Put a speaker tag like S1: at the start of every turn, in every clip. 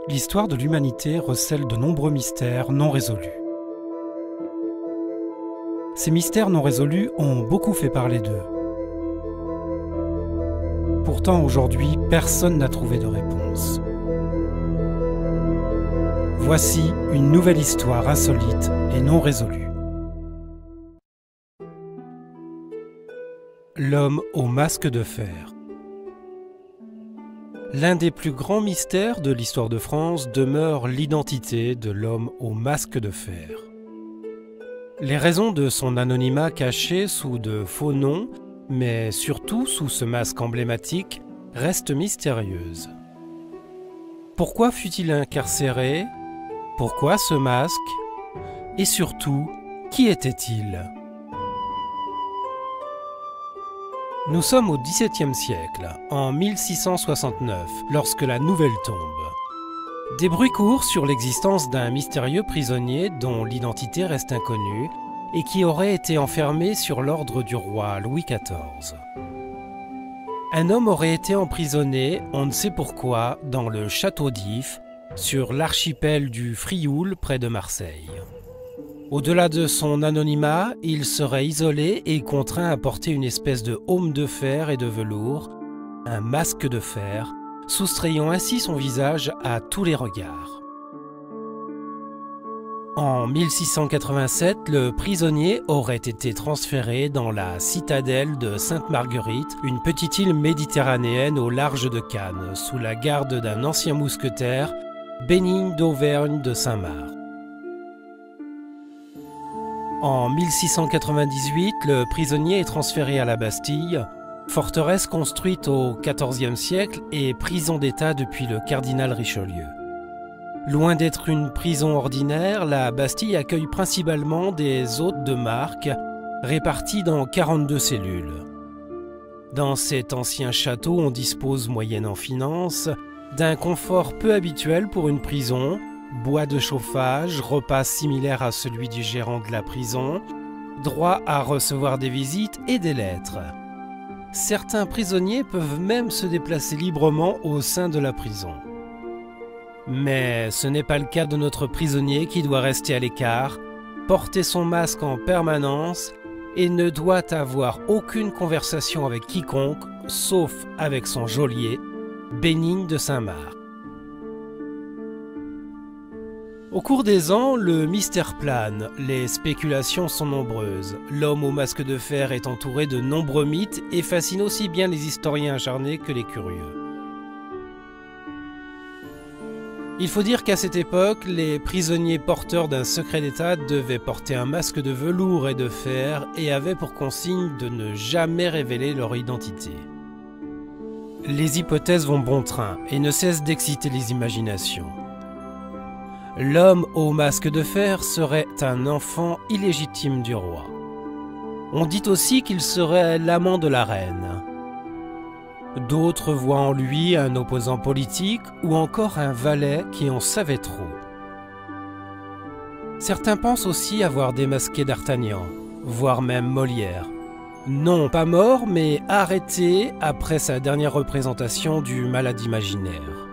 S1: L'histoire de l'humanité recèle de nombreux mystères non résolus. Ces mystères non résolus ont beaucoup fait parler d'eux. Pourtant, aujourd'hui, personne n'a trouvé de réponse. Voici une nouvelle histoire insolite et non résolue. L'homme au masque de fer. L'un des plus grands mystères de l'histoire de France demeure l'identité de l'homme au masque de fer. Les raisons de son anonymat caché sous de faux noms, mais surtout sous ce masque emblématique, restent mystérieuses. Pourquoi fut-il incarcéré? Pourquoi ce masque? Et surtout, qui était-il? Nous sommes au XVIIe siècle, en 1669, lorsque la nouvelle tombe. Des bruits courent sur l'existence d'un mystérieux prisonnier dont l'identité reste inconnue et qui aurait été enfermé sur l'ordre du roi Louis XIV. Un homme aurait été emprisonné, on ne sait pourquoi, dans le château d'If, sur l'archipel du Frioul près de Marseille. Au-delà de son anonymat, il serait isolé et contraint à porter une espèce de aume de fer et de velours, un masque de fer, soustrayant ainsi son visage à tous les regards. En 1687, le prisonnier aurait été transféré dans la citadelle de Sainte-Marguerite, une petite île méditerranéenne au large de Cannes, sous la garde d'un ancien mousquetaire, Bénigne d'Auvergne de Saint-Marc. En 1698, le prisonnier est transféré à la Bastille, forteresse construite au XIVe siècle et prison d'État depuis le cardinal Richelieu. Loin d'être une prison ordinaire, la Bastille accueille principalement des hôtes de marque répartis dans 42 cellules. Dans cet ancien château, on dispose, moyennant finance, d'un confort peu habituel pour une prison, bois de chauffage, repas similaires à celui du gérant de la prison, droit à recevoir des visites et des lettres. Certains prisonniers peuvent même se déplacer librement au sein de la prison. Mais ce n'est pas le cas de notre prisonnier qui doit rester à l'écart, porter son masque en permanence et ne doit avoir aucune conversation avec quiconque, sauf avec son geôlier, Bénigne de Saint-Marc. Au cours des ans, le mystère plane, les spéculations sont nombreuses. L'homme au masque de fer est entouré de nombreux mythes et fascine aussi bien les historiens acharnés que les curieux. Il faut dire qu'à cette époque, les prisonniers porteurs d'un secret d'État devaient porter un masque de velours et de fer et avaient pour consigne de ne jamais révéler leur identité. Les hypothèses vont bon train et ne cessent d'exciter les imaginations. L'homme au masque de fer serait un enfant illégitime du roi. On dit aussi qu'il serait l'amant de la reine. D'autres voient en lui un opposant politique ou encore un valet qui en savait trop. Certains pensent aussi avoir démasqué d'Artagnan, voire même Molière. Non pas mort, mais arrêté après sa dernière représentation du Malade imaginaire.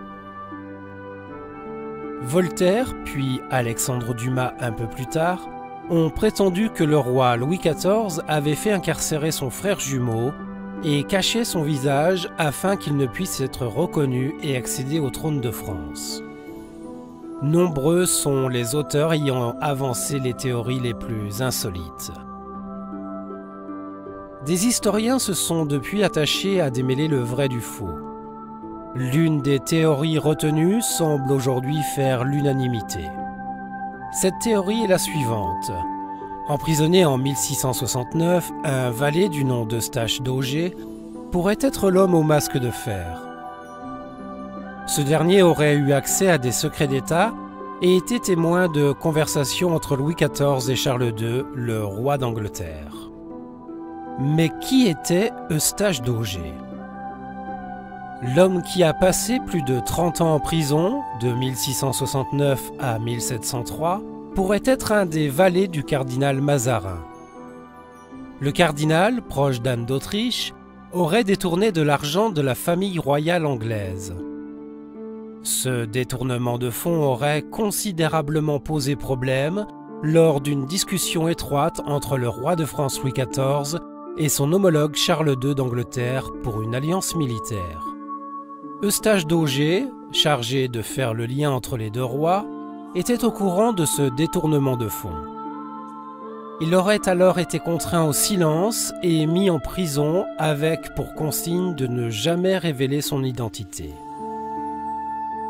S1: Voltaire, puis Alexandre Dumas un peu plus tard, ont prétendu que le roi Louis XIV avait fait incarcérer son frère jumeau et caché son visage afin qu'il ne puisse être reconnu et accéder au trône de France. Nombreux sont les auteurs ayant avancé les théories les plus insolites. Des historiens se sont depuis attachés à démêler le vrai du faux. L'une des théories retenues semble aujourd'hui faire l'unanimité. Cette théorie est la suivante. Emprisonné en 1669, un valet du nom d'Eustache d'Auger pourrait être l'homme au masque de fer. Ce dernier aurait eu accès à des secrets d'État et été témoin de conversations entre Louis XIV et Charles II, le roi d'Angleterre. Mais qui était Eustache d'Auger ? L'homme qui a passé plus de 30 ans en prison, de 1669 à 1703, pourrait être un des valets du cardinal Mazarin. Le cardinal, proche d'Anne d'Autriche, aurait détourné de l'argent de la famille royale anglaise. Ce détournement de fonds aurait considérablement posé problème lors d'une discussion étroite entre le roi de France Louis XIV et son homologue Charles II d'Angleterre pour une alliance militaire. Eustache d'Auger, chargé de faire le lien entre les deux rois, était au courant de ce détournement de fonds. Il aurait alors été contraint au silence et mis en prison avec pour consigne de ne jamais révéler son identité.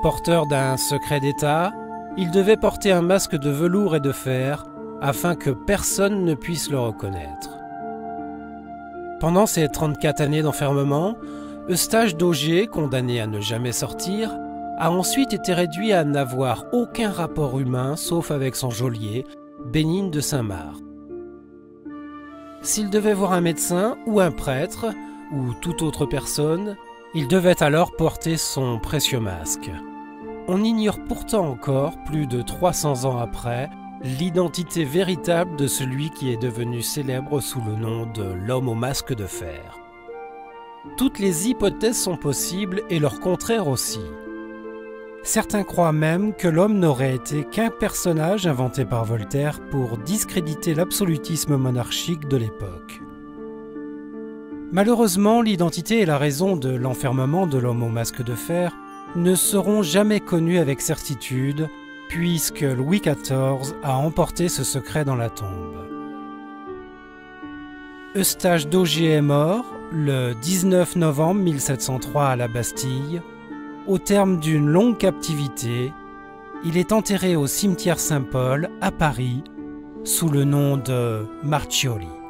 S1: Porteur d'un secret d'État, il devait porter un masque de velours et de fer afin que personne ne puisse le reconnaître. Pendant ces 34 années d'enfermement, Eustache d'Auger, condamné à ne jamais sortir, a ensuite été réduit à n'avoir aucun rapport humain sauf avec son geôlier, Bénigne de Saint-Marc. S'il devait voir un médecin ou un prêtre, ou toute autre personne, il devait alors porter son précieux masque. On ignore pourtant encore, plus de 300 ans après, l'identité véritable de celui qui est devenu célèbre sous le nom de l'homme au masque de fer. Toutes les hypothèses sont possibles et leur contraire aussi. Certains croient même que l'homme n'aurait été qu'un personnage inventé par Voltaire pour discréditer l'absolutisme monarchique de l'époque. Malheureusement, l'identité et la raison de l'enfermement de l'homme au masque de fer ne seront jamais connues avec certitude, puisque Louis XIV a emporté ce secret dans la tombe. Eustache d'Auger est mort le 19 novembre 1703 à la Bastille. Au terme d'une longue captivité, il est enterré au cimetière Saint-Paul à Paris sous le nom de Marchioli.